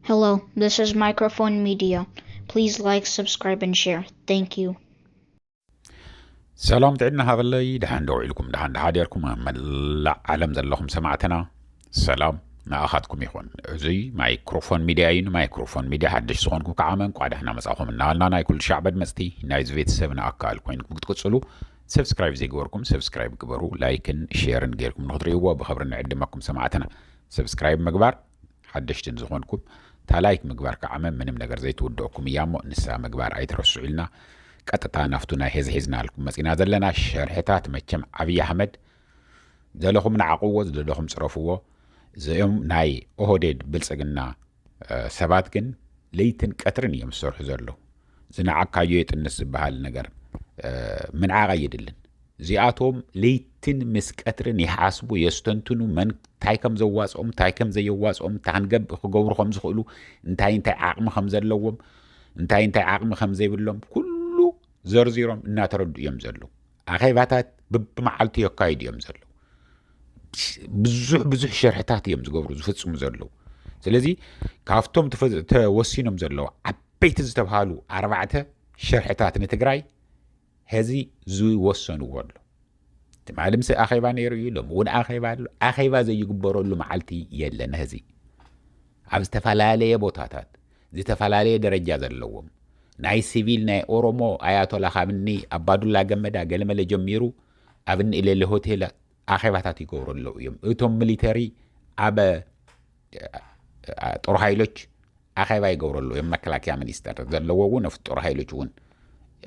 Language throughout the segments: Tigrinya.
Hello, this is Microphone Media. Please like, subscribe, and share. Thank you. سلام تعدنا هذا اللي دحان دوعيلكم دحان دحاديركم ملا عالم زلهم سمعتنا سلام ما أخذكم يخون زي مايكروفون ميديا مايكروفون ميديا حدش سخونكم كعامن قاعد احنا مساخهم النالنا ناي كل شعب مستي نايز فيت 7 أكال كوينكم تقصلوا سبسكرايب زي جوركم سبسكرايب كبروا لايكن شيرن غيركم نخضريوا بخبرنا عدمكم سمعتنا سبسكرايب مقبار حدش تنزخونكم تالايك مقبار كعامن من منقر زي تودوكم يامو نسا مقبار أي ترسو إلنا قطتا نفتنا حزنا لكم مسينا زلنا شرحتات مچم عبي أحمد زلهم نعقوه زلهم صرفوه زيهم ناي أهوديد بلسقنا سباتكن ليتن كترن يمسرح زلو زنا عكايت الناس بهالنجر من عايدلن زياتهم ليتن مسكترن يحاسبوا يستنتنوا من تايكم زواصهم تايكم زيواصهم تعنقب خجور خمس خلو انتاي عقم خمزلوهم انتاي عقم خمزي بلهم كل زرزيرهم إنها ترد يمزلو أخيباتات بمعالتي يقايد يمزلو بزح شرحتات يمزقبرو زفتسو مزلو سلازي كافتهم توسينو مزلو عبيت زتبهالو 4 شرحتات نتقراي هذي زوي وصنو ورلو تمعلم سي أخيبا نيرو لهم ون أخيبا زي يقبرو له معالتي يلن هذي عبز تفلالي بوتاتات زي تفلالي درجة زلوهم ناي سيفيل ناي أورومو آياتولا خامني أبادولا جمدا قلما لجميرو أبن إلي الهوتيل آخيباتاتي قورو اللو يوم إتهم ميليتاري أبا طرحايلوش آخيبا يقورو اللو يوم مكلاكيا منيستر زلوو نفت طرحايلوش ون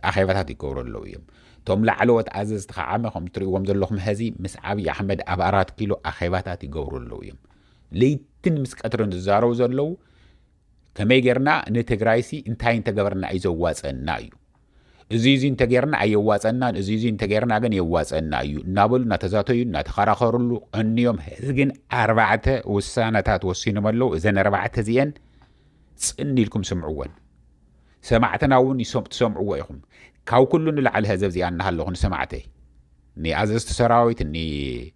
آخيباتاتي قورو اللو يوم توم لعلوات عزيز تخعامهم تريوهم زلوهم هزي مسعبي أحمد أبارات كيلو آخيباتاتي قورو اللو يوم ليتن مسكترون الزارو زلو كمي جرنا نتجرايسي انتاي انت جبرنا ايزو واسنا ايو ازيزي انت جرنا ايو واسنا ازيزي انت جرنا جن يواسنا ايو نابل نتزاتو يو نتخرخرلو انيوم هزجن 4 وسانتات وسينو ملو اذن 4 زين سني لكم سمعوان سمعتنا ون تسمعوا يخم كاو كلن لعل هذا زي ان هلو سمعتي ني عززت سراويت ني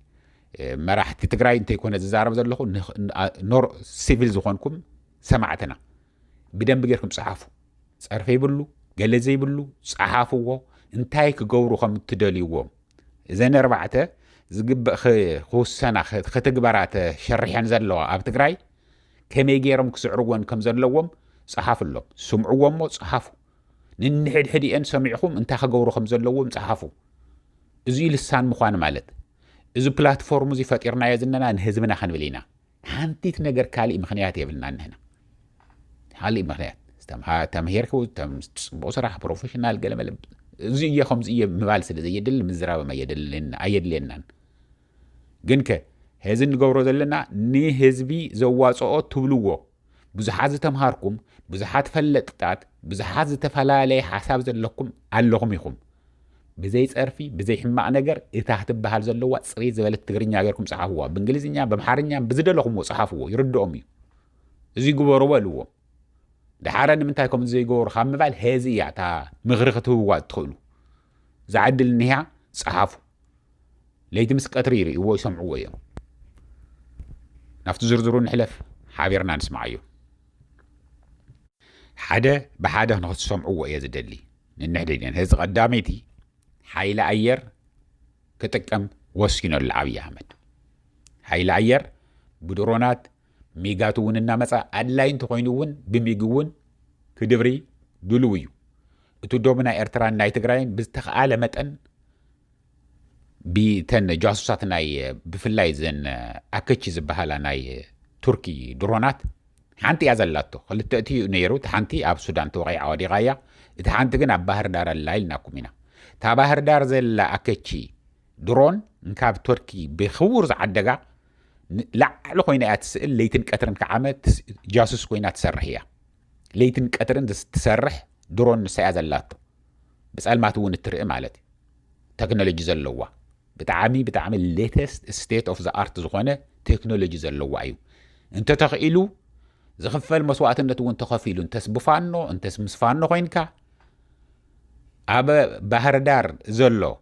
مراح تتجراي انت يكون زارب زلخو نور سيفيل زخونكم سمعتنا بدن بغيركم صحافو صرف يبلو جلز يبلو صحافو انتاي كغورو خم تدليوم اذن 4 زغب خوسنا ختغبرات شرحان زلوا اب تግራይ كمي غيرم كسعرون كم زلوم صحاف الله سمعوهم صحافو ننحد حديان سمعكم انت كغورو خم زلوم صحافو ازي لسان مخوان مالت ازي بلاتفورم زي فطيرنا يزننا نهزمنا خنبلينا حانتيت ነገር ካሊ ምክንያት يبلنا هنا حالي مخنيات تمهيركو بصراح بروفيشنال قلم زي يخم زي مبال سلزي يدل مزرابة ما يدل لنا أيد لنا جنك هزن جورو زلنا ني هزبي زواصو تبلوو بزحات تمهاركم بزحات فلتات بزحات تفلالي حساب زلكم علهم يخم بزي صرفي بزي حماق نجر إتاحت بحال زلوا صري زبالت تغرينيا غيركم صحافوا بانجليزيا بمحارنيا بزدلهم صحافوا يردوا أمي زي جورو والو دحارن منتايكم زي جور خام مبال هذه يعتا مغرقته وقت تخلو زعدل النهاية صحافو ليت مسك أتريري هو يسمعوا وياه نفت زرزرون حلف حابيرنا نسمعيه حدا بحدا نخص سمعوا وياه زدلي نحدين هذا قداميتي حيل أير كتكم وسكينو العبي أحمد حيل أير بدرونات ميغاتون النامسا أدلاين تخوينون بميغون كدبري دلويو اتو دومنا إرتران ناي تقراين بستخالة متن بيتن جاسوسات ناي بفلاي زن أكتش زبهالا ناي تركي درونات حانتي أزلاتو خلت تأتي نيرو تحانتي أب سودان توغي عوادي غايا تحانتي جنا باهر دار اللايل ناكومينا تا باهر دار زل أكتشي درون نكاب تركي بخورز عدقا لا لخوينا أتسأل ليتن كترن كعامة جاسوس كوينا تسرحيا ليتن كترن تسرح درون سيازلات بس قال ما تون الترقم مالتي تكنولوجي زلوا بتعامل ليتست ستيت اوف ذا ارت زخونه تكنولوجي زلوا ايو انت تخيلو زخفل مسواتنت وانت تخفيلو انت سبفانو انت مسفانو خوينكا ابا بحر دار زلو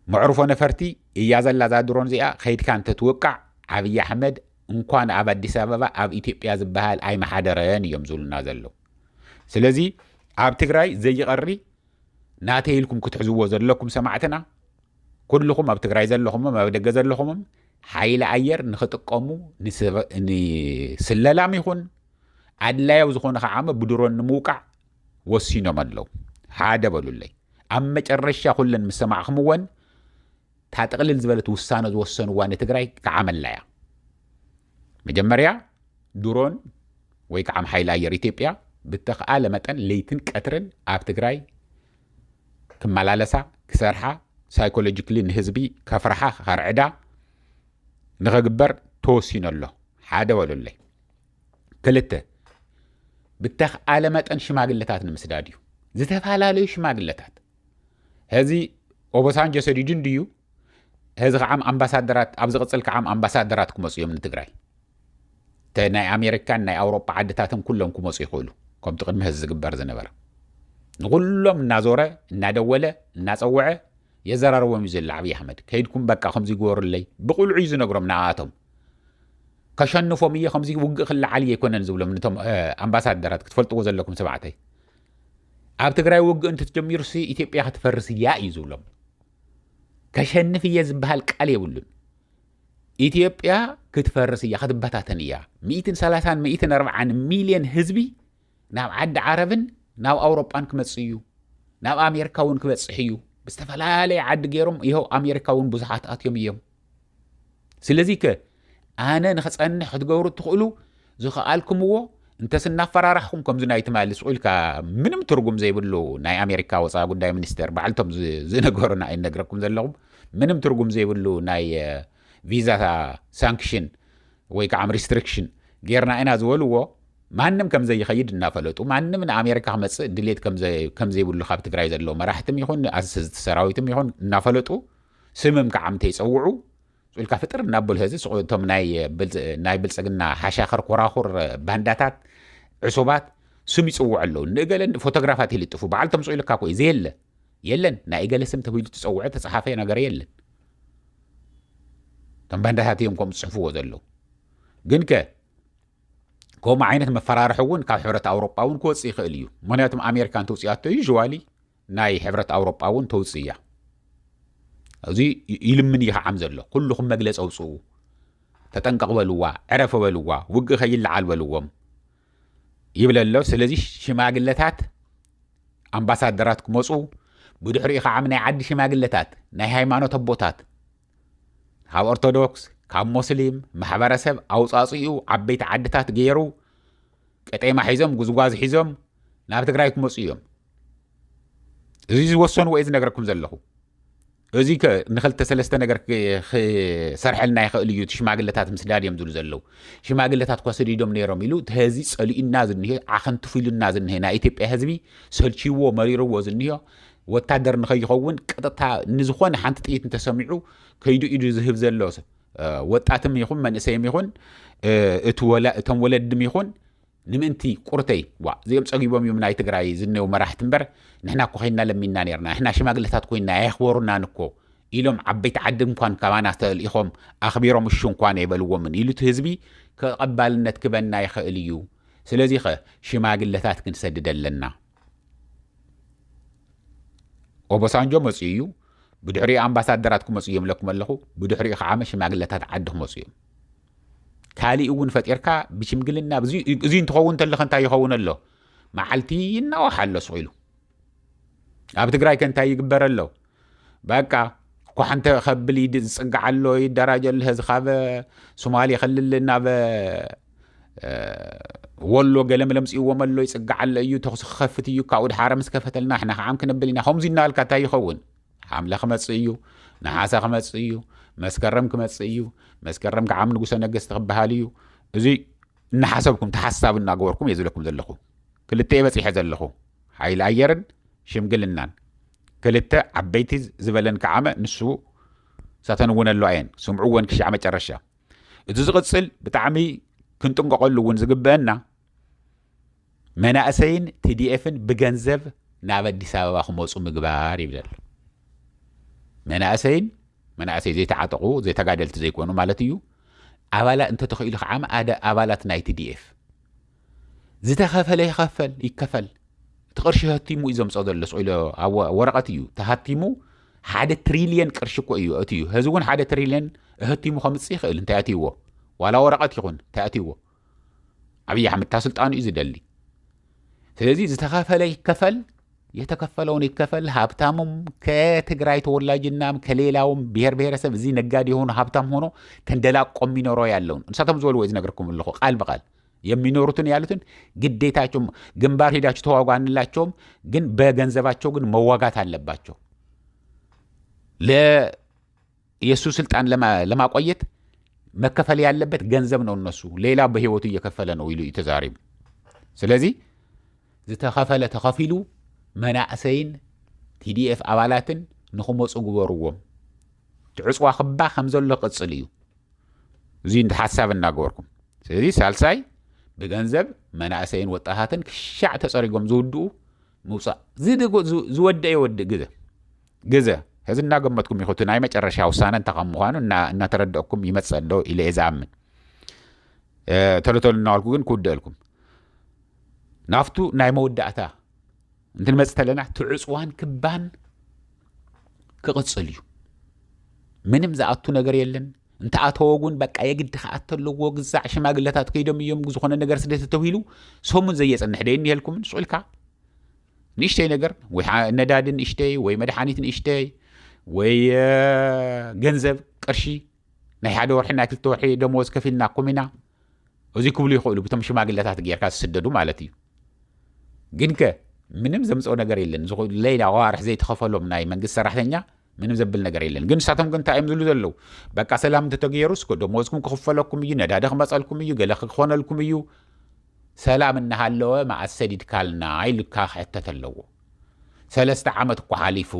معروفه نفرتي إيازل لا زادرون زيا خيد كانت توقع عبي أحمد እንኳን ኣብ አዲስ አበባ ኣብ ኢትዮጵያ ዝበሃል ኣይ መሓደረን እዮም ዝብሉና ዘለዉ ስለዚ ኣብ ትግራይ ዘይቀሪ ናተይልኩም ክትሕዝዎ ዘለኩም ሰማዕትና ኩልኩም ኣብ ትግራይ ዘለኹም ኣብ ደገ ዘለኹም ሓይሊ ኣየር ንኽጥቀሙ ንስለላም ይኹን ኣድላያው ዝኾነ ኸዓመ ብድሮን ንምውቃዕ ወሲኖም ኣለዉ ሓደ በሉለይ ኣብ መጨረሻ ኩለን ምስ ሰማዕኹምዎን ታጠቕልል ዝበለት ውሳነ ዝወሰንዋ ንትግራይ ክዓመላያ መጀመርያ ድሮን ወይ ከዓም ሓይሊ ኣየር ኢትዮጵያ ብተኸኣለ መጠን ለይትን ቀትርን ኣብ ትግራይ ክመላለሳ ክሰርሓ ሳይኮሎጂካሊ ንህዝቢ ከፍርሓ ከርዕዳ ንኸግበር ተወሲኑ ኣሎ ሓደ በሉለይ ክልተ ብተኸኣለ መጠን ሽማግለታት ንምስዳድ እዩ ዝተፈላለዩ ሽማግለታት ህዚ ኦባሳንጆ ሰዲድን ድዩ ህዚ ከዓም ኣምባሳደራት ኣብ ዝቕፅል ከዓም ኣምባሳደራት ክመፁ እዮም ንትግራይ ናይ ኣሜሪካን ናይ ኣውሮጳ ዓድታትን ኩሎም ክመፁ ይኽእሉ ከምቲ ቅድሚ ህዚ ዝግበር ዝነበረ ንኩሎም እናዞረ እናደወለ እናፀውዐ የዘራርቦም እዩ ዘሎ ዓብዪ ኣሕመድ ከይድኩም በቃ ከምዚ ይግበሩለይ ብቁልዑ እዩ ዝነግሮም ንኣቶም ከሸንፎም እየ ከምዚ ውግእ ክለዓል ኣይኮነን ዝብሎም ነቶም ኣምባሳደራት ክትፈልጥዎ ዘለኩም ሰባዕተይ ኣብ ትግራይ ውግእ እንትትጀሚሩሲ ኢትዮጵያ ክትፈርስ እያ እዩ ዝብሎም ከሸንፍ እየ ዝበሃል ቃል የብሉን ኢትዮጵያ ክትፈርስ እያ ክትበታተን እያ 130 140 ሚልዮን ህዝቢ ናብ ዓዲ ዓረብን ናብ ኣውሮጳን ክመጽእ እዩ ናብ ኣሜሪካ እውን ክበጽሕ እዩ ብዝተፈላለየ ዓዲ ገይሮም ይኸው ኣሜሪካ እውን ብዙሓት ኣትዮም እዮም ስለዚ ኣነ ንኽጸንሕ ክትገብሩ ትኽእሉ ዝኸኣልኩምዎ እንተስናፈራራሕኩም ከምዚ ናይ ትማሊ ስቁኢልካ ምንም ትርጉም ዘይብሉ ናይ ኣሜሪካ ወፃኢ ጉዳይ ሚኒስተር ባዕልቶም ዝነገሩና ኣይነግረኩም ዘለኹም ምንም ትርጉም ዘይብሉ ናይ ቪዛ ሳንክሽን ወይ ከዓ ሪስትሪክሽን ጌርና ኢና ዝበልዎ ማንም ከም ዘይኸይድ እናፈለጡ ማንም ንኣሜሪካ ክመጽእ ድሌት ከም ዘይብሉ ካብ ትግራይ ዘለዎ መራሕትም ይኹን ኣሰስቲ ሰራዊትም ይኹን እናፈለጡ ስምም ከዓምተ ይፀውዑ ስቁኢልካ ፍጥር እናበሉ ህዚ እቶም ናይ ብልፅግና ሓሻኸር ኮራኹር ባንዳታት ዕሱባት ስም ይፅውዑ ኣለዉ ንእገለን ፎቶግራፋት ይልጥፉ በዓልቶም ስቁኢልካ ኮይ ዘየለ የለን ናይ እገለ ስም ተባሂሉ ትፀውዐ ተፀሓፈ ነገር የለን እቶም ባንዳታት እዮም ከምኡ ዝፅሕፍዎ ዘለዉ ግን ከምኡ ዓይነት መፈራርሒ እውን ካብ ሕብረት ኣውሮጳ እውን ክወፅእ ይኽእል እዩ ምክንያቱም ኣሜሪካ እንተውፅኣቶ ዩዥዋሊ ናይ ሕብረት ኣውሮጳ እውን ተውፅእ እያ እዚ ይልምን እዩ ከዓም ዘሎ ኩልኩም መግለፂ ኣውፅኡ ተጠንቀቕ በልዋ ዕረፍ በልዋ ውግእ ከይለዓል በልዎም ይብል ኣሎ ስለዚ ሽማግለታት ኣምባሳደራት ክመፁ ብድሕሪኡ ከዓም ናይ ዓዲ ሽማግለታት ናይ ሃይማኖት ኣቦታት ካብ ኦርቶዶክስ ካብ ሙስሊም ማሕበረሰብ ኣውፃፅኡ ዓበይቲ ዓድታት ገይሩ ቀጤማ ሒዞም ጉዝጓዝ ሒዞም ናብ ትግራይ ክመፁ እዮም እዚ ዝወሰንዎ እየ ዝነገረኩም ዘለኹ እዚ ንክልተ ሰለስተ ነገር ክሰርሐልና ይኽእል እዩ ሽማግለታት ምስዳድ እዮም ዝብሉ ዘለዉ ሽማግለታት ኳ ሰዲዶም ነይሮም ኢሉ ተህዚ ፀሊኡና ዝኒሄ ዓኸንትፉ ኢሉና ዝኒሄ ናይ ኢትዮጵያ ህዝቢ ሰልችዎ መሪርዎ ዝኒሄ ወታደር ንኸይኸውን ቀጥታ ንዝኾነ ሓንቲ ጥይት እንተሰሚዑ ከይዱ ኢዱ ዝህብ ዘሎ ወጣትም ይኹን መንእሰይም ይኹን እቶም ወለድም ይኹን ንምንቲ ቁርተይ እዚኦም ፀጊቦም እዮም ናይ ትግራይ ዝኔው መራሕቲ እምበር ንሕና እኮ ኸይድና ለሚና ነርና ንሕና ሽማግለታት ኮይና ኣየኽበሩናን እኮ ኢሎም ዓበይቲ ዓዲ እንኳን ካባና ተልኢኾም ኣኽቢሮም እሹ እንኳን የበልዎምን ኢሉ እቲ ህዝቢ ከቐባልነት ክበና ይኽእል እዩ ስለዚ ሽማግለታት ክንሰድድ ኣለና ኦባሳንጆ መፅኡ እዩ ብድሕሪኡ ኣምባሳደራት ክመፁ እዮም ለኩም ኣለኹ ብድሕሪኡ ከዓመ ሽማግለታት ዓዲ ክመፁ እዮም ካሊእ እውን ፈጢርካ ብሽምግልና እዚ እንትኸውን ተለኸ እንታይ ይኸውን ኣሎ መዓልቲ ይናዋሕ ኣሎ ስኢሉ ኣብ ትግራይ ከንታይ ይግበር ኣሎ በቃ ኳሓንተ ከብል ዝፅጋዕ ኣሎ ይደራጀ ኣሎ ህዚ ካብ ሶማሌ ክልል ናብ ወሎ ገለምለም ፅይዎም ኣሎ ይፅጋዕ ኣሎ እዩ ተኽሲ ክኸፍት እዩ ካብኡ ድሓረ ምስ ከፈተልና ሕና ከዓም ክንብል ኢና ከምዚ እናበልካ እንታይ ይኸውን ሓምለ ክመፅእ እዩ ነሓሰ ክመፅእ እዩ መስከረም ክመፅእ እዩ መስከረም ከዓም ንጉሰ ነገስቲ ክበሃል እዩ እዚ እናሓሰብኩም ተሓሳብ እናገበርኩም እየ ዝብለኩም ዘለኹ ክልተ በፂሐ ዘለኹ ሓይሊ ኣየርን ሽምግልናን ክልተ ዓበይቲ ዝበለን ከዓመ ንሱ ሳተንውን ኣሎ ኣየን ስምዑወን ክሻዕ መጨረሻ እቲ ዝቕፅል ብጣዕሚ ክንጥንቀቐሉ እውን ዝግበአና መናእሰይን TDFን ብገንዘብ ናብ ኣዲስ ኣበባ ክመፁ ምግባር ይብላል መናእሰይ ዘይተዓጠቑ ዘይተጋደልቲ ዘይኮኑ ማለት እዩ ኣባላት እንተተኽኢሉ ከዓ ኣባላት ናይ TDF ዝተኸፈለ ይከፈል ትቅርሺ ህቲሙ እዩ ዘምፅኦ ዘሎ ስኢሉ ኣብ ወረቐት እዩ ተሃቲሙ 1 ትሪልየን ቅርሺ እኮ እዩ እትዩ ህዚ እውን 1 ትሪልየን ህቲሙ ከምፅእ ይኽእል እንታይ ኣትይዎ ዋላ ወረቐት ይኹን እንታይ ኣትይዎ ኣብይ ኣሕመድ ታስልጣኑ እዩ ዝደሊ ስለዚ ዝተኸፈለ ይከፈል የተከፈለውን ይከፈል ሀብታሙም ከትግራይ ተወላጅናም ከሌላውም ብሔር ብሔረሰብ እዚ ነጋዴ የሆኑ ሀብታም ሆኖ ተንደላቆም የሚኖረው ያለውን እንሳተም ዝወል ወይ ዝነገርኩም ለኹ ቃል በቃል የሚኖሩትን ያሉትን ግዴታቸው ግንባር ሄዳችሁ ተዋጓንላቸውም ግን በገንዘባቸው ግን መዋጋት አለባቸው ለኢየሱ ስልጣን ለማቆየት መከፈል ያለበት ገንዘብ ነው እነሱ ሌላ በህይወቱ እየከፈለ ነው ይሉ ይተዛሪም ስለዚህ ዝተኸፈለ ተኸፊሉ መናእሰይን TDF ኣባላትን ንኹመፁ ግበርዎም ትዕፅዋ ክባ ከም ዘሎ ቅፅል እዩ እዚ እንደ ሓሳብ እናገበርኩም ስለዚ ሳልሳይ ብገንዘብ መናእሰይን ወጣታትን ክሻዕ ተፀሪጎም ዝውድኡ ምውፃእ ዝወደ ይወድእ ግዘ ሕዚ እናገመትኩም ይኹት ናይ መጨረሻ ውሳነ እንተኸም ምዃኑ እናተረድአኩም ይመፅእ ዶ ኢለ እየ ዝኣምን ተለተሉ እናበልኩ ግን ክውድአልኩም ናፍቱ ናይ መወዳእታ እንትንመፅእ ተለና ትዕፅዋን ክባን ክቕፅል እዩ ምንም ዝኣቱ ነገር የለን እንተኣተወጉን በቃ የግድ ከኣተለዎ ግዛዕ ሽማግለታት ከይዶም እዮም ዝኾነ ነገር ስደት ተተውሂሉ ሰሙን ዘየፀንሕ ደይኒ ይልኩም ንስኡልካ ንእሽተይ ነገር ወይ ነዳድን ንእሽተይ ወይ መድሓኒትን ንእሽተይ ወይ ገንዘብ ቅርሺ ናይ ሓደ ወርሒ ናይ ክልተ ወርሒ ደሞዝ ከፊልና ኩሚና እዚ ክብሉ ይኽእሉ ብቶም ሽማግለታት ጌርካ ዝስደዱ ማለት እዩ ግን ከ ምንም ዘምፅኦ ነገር የለን ሌላ ዋርሕ ዘይተኸፈሎም ናይ መንግስት ሰራሕተኛ ምንም ዘብል ነገር የለን ግን ሳቶም ግን እንታይ ዝብሉ ዘለው በቃ ሰላም እንተተገይሩስ ደሞዝኩም ክኽፈለኩም እዩ ነዳዲ ክመፀልኩም እዩ ገለ ክኾነልኩም እዩ ሰላም እናሃለወ መዓዝ ሰዲድካልና ኢሉካ ክሕተት ኣለዎ 3 ዓመት እኮ ሓሊፉ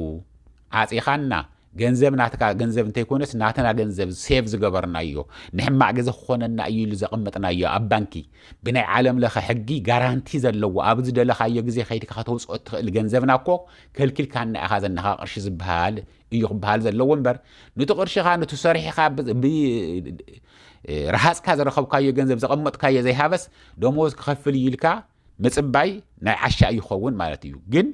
ዓፂኻና ገንዘብ ናትካ ገንዘብ እንተይኮነስ ናተና ገንዘብ ሴቭ ዝገበርና እዩ ንሕማዕ ገዛ ክኾነና እዩ ኢሉ ዘቐመጥና እዩ ኣብ ባንኪ ብናይ ዓለም ለኸ ሕጊ ጋራንቲ ዘለዎ ኣብ ዝደለኻዮ ግዜ ከይድካ ከተውፅኦ ትኽእል ገንዘብና እኮ ከልኪልካና ኢኻ ዘናኻ ቅርሺ ዝበሃል እዩ ክበሃል ዘለዎ እምበር ነቲ ቅርሽኻ ነቲ ሰሪሕኻ ረሃፅካ ዝረኸብካዮ ገንዘብ ዘቐመጥካዮ ዘይሃበስ ደሞዝ ክኸፍል ኢልካ ምፅባይ ናይ ዓሻ ይኸውን ማለት እዩ ግን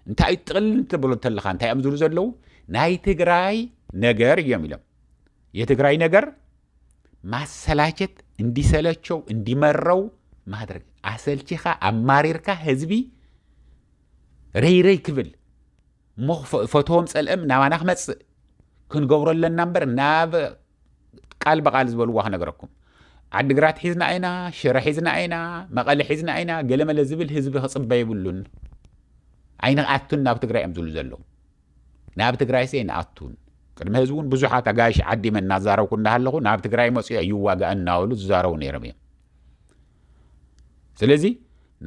እንታይ ጥቕል እንትብሎ ተለኻ እንታይ እዮም ዝብሉ ዘለው ናይ ትግራይ ነገር እዮም ኢሎም የትግራይ ነገር ማሰላቸት እንዲሰለቸው እንዲመረው ማድረግ አሰልቺኻ አማሪርካ ህዝቢ ረይረይ ክብል ፎቶም ፀልም ናባና ክመፅእ ክንገብረለና እምበር ናብ ቃል በቃል ዝበልዋ ክነገረኩም ዓዲግራት ሒዝና ኢና ሽረ ሒዝና ኢና መቐለ ሒዝና ኢና ገለመለ ዝብል ህዝቢ ክፅበይ ይብሉን ኣይንኣቱን ናብ ትግራይ እዮም ዝብሉ ዘለው ናብ ትግራይ ሰይ ንኣቱን ቅድሚ ህዝቢ እውን ብዙሓት ኣጋይሽ ዓዲመ እናዛረብኩ እንዳሃለኹ ናብ ትግራይ መፅኡ ይዋጋእ እናበሉ ዝዛረቡ ነይሮም እዮም ስለዚ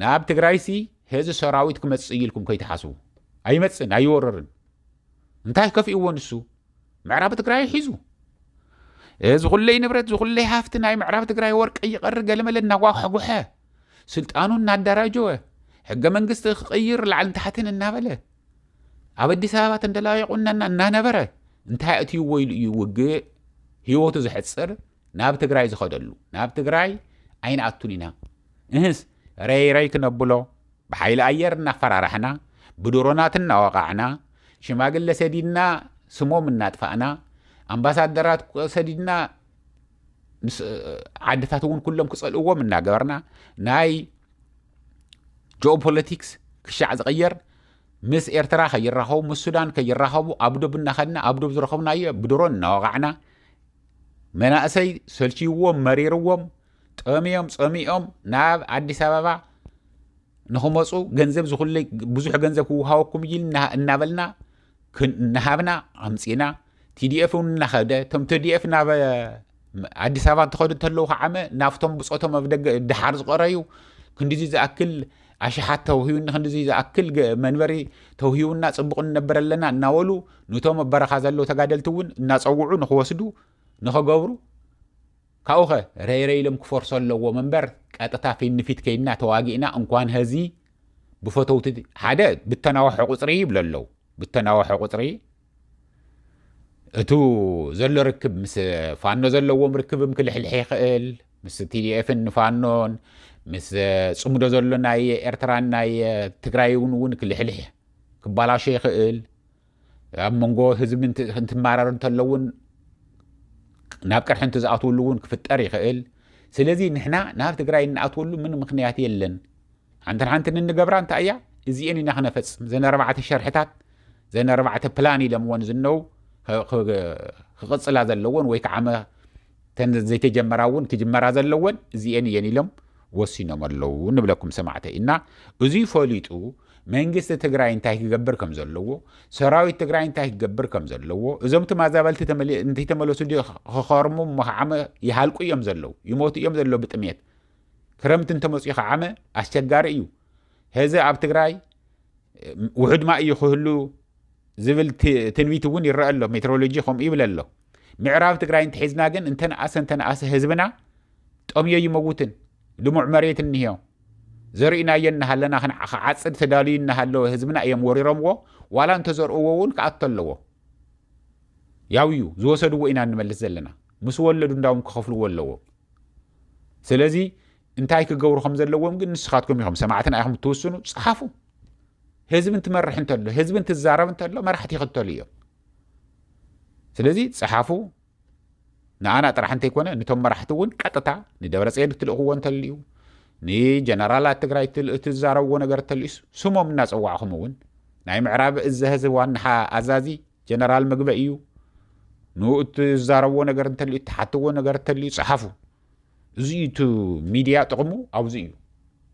ናብ ትግራይ ሲ ህዝቢ ሰራዊት ክመፅእ ኢልኩም ከይተሓስቡ ኣይመፅን ኣይወረርን እንታይ ከፊእዎ ንሱ ምዕራብ ትግራይ ሒዙ እዚ ኩለይ ንብረት ዝኩለይ ሃፍቲ ናይ ምዕራብ ትግራይ ወርቂ ይቐር ገለመለ እናጓሕጉሐ ስልጣኑ እናዳራጀወ ሕገ መንግስቲ ክቕይር ላዕልን ታሕትን እናበለ ኣብ ኣዲስ ኣበባ ተንደላቂቁና እናነበረ እንታይ እትይዎ ኢሉ እዩ ውግእ ህይወቱ ዝሕፅር ናብ ትግራይ ዝኸደሉ ናብ ትግራይ ኣይንኣቱን ኢና እህስ ረይረይ ክነብሎ ብሓይሊ ኣየር እናፈራራሕና ብድሮናት እናወቃዕና ሽማግለ ሰዲድና ስሞም እናጥፋእና ኣምባሳደራት ሰዲድና ዓድታት እውን ኩሎም ክፀልእዎም እናገበርና ናይ ጂኦፖለቲክስ ክሻዕ ዝቕየር ምስ ኤርትራ ከይራኸቡ ምስ ሱዳን ከይራኸቡ ኣብዶብ እናኸድና ኣብዶብ ዝረኸብናዮ ብድሮን እናወቃዕና መናእሰይ ሰልችይዎም መሪርዎም ጠሚዮም ፀሚኦም ናብ አዲስ ኣበባ ንኽመፁ ገንዘብ ዝኹለይ ብዙሕ ገንዘብ ክውሃበኩም ኢል እናበልና እናሃብና ኣምፂና TDF እውን እናኸደ እቶም TDF ናብ ኣዲስ ኣበባ እንትኸዱ እንተለዉ ከዓመ ናብቶም ብፆቶም ኣብ ደገ ድሓር ዝቐረዩ ክንዲዚ ዝኣክል ኣሽሓት ተውሂቡና ክንዲዚ ዝኣክል መንበሪ ተውሂቡና ፅቡቕ ንነብር ኣለና እናበሉ ነቶም ኣብ በረኻ ዘለዉ ተጋደልቲ እውን እናፀውዑ ንኽወስዱ ንኽገብሩ ካብኡ ኸ ረይረይ ኢሎም ክፈርሶ ኣለዎም እምበር ቀጥታ ፊት ከይድና ተዋጊእና እንኳን ህዚ ብፈተውቲ ሓደ ብተናውሒ ቁፅሪ ይብሉ ኣለዉ ብተናውሒ ቁፅሪ اتو زلو ركب مس فانو زلو مركب مكل حلحي خيل مس تي دي اف فانون مس صمدو زلو ناي ارتران ناي تግራይ ውን كل حلحي كبالاش يخيل اب منغو حزب انت مارر انتلون ناب قرحنت زاتولو ውን كفطر يخيل سلازي نحنا ناب تግራይ ناتولو من مخنيات يلن عندنا حنتن نغبرا انت ايا ازيني نحنا فص زين 4 شرحتات زين 4 بلاني لمون زنو خقصلا زلون ወይ ከዓመ ተን ዘይተጀመራውን ክጅመራ ዘለውን እዚአን የኒሎም ወሲኖም አለው ንብለኩም ሰማዕተይ እና እዚ ፎሊጡ መንግስት ትግራይ እንታይ ክገብር ከም ዘለዎ ሰራዊት ትግራይ እንታይ ክገብር ከም ዘለዎ እዞም ተማዛበልቲ ተመለሱ ኸኸርሙ መዓመ ይሃልቁ እዮም ዘለው ይሞቱ እዮም ዘለው ብጥሜት ክረምት እንተመጽኡ ከዓመ አስቸጋሪ እዩ ህዘ ኣብ ትግራይ ውሕድ ማ እዩ ክህሉ زبل تنويت ون يرأى له مترولوجي خم يبل له معراب تقرأ انت حزنا جن انتن أس هزبنا تأمي يموتن دموع مريت النهاية زرينا ينها لنا خن عصد تدالين نهلو هزبنا أيام وري رمو ولا انتظر أوون كأطل له ياويو زوسدو إنا نملس لنا مسولدون داوم كخفلو ولو سلازي انتاي كجور خمزة لو ممكن نسخاتكم يهم سمعتنا أهم توسنو صحافو هزب انت مرح انت له هزب انت الزارب انت له ما راح تيختو ليه سلازي صحافو نانا طرح انت يكون نتم مرحتون قطتا ندبر صيد تلقوا انت ليو ني جنرالات تግራይ تزارو ነገር ተልስ ስሞም እናጸዋዕኹም ውን ናይ ምዕራብ እዚ ህዝብ ዋና አዛዚ ጀነራል ምግበ እዩ ኑ تزارو ነገር ተልዩ ተሓትዎ ነገር ተልዩ صحافو እዚ ቱ ሚዲያ ጥቅሙ አውዚ እዩ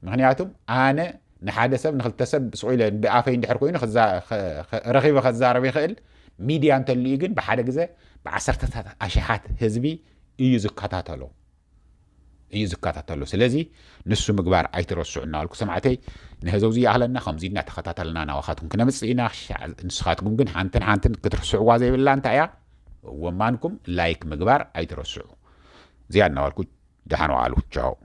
ምክንያቱም አነ نحادة سب نخل تسب سعيلة بأفين دحر كوين رخيبة خزارة بيخيل ميديا أنت اللي يجن بحاجة جزء بعشرة أشحات هزبي يزكاتها له يزكاتها له سلازي نسو مقبار أي ترسعنا لكم سمعتي نهزوزي أهلنا خمسين نتخطاتها لنا وخاتهم كنا مسئينا نسخاتكم ممكن حانتن كترسعوا زي بالله أنت يا ومانكم لايك مقبار أي ترسعوا زي أنا والكو دحانوا علو تشاو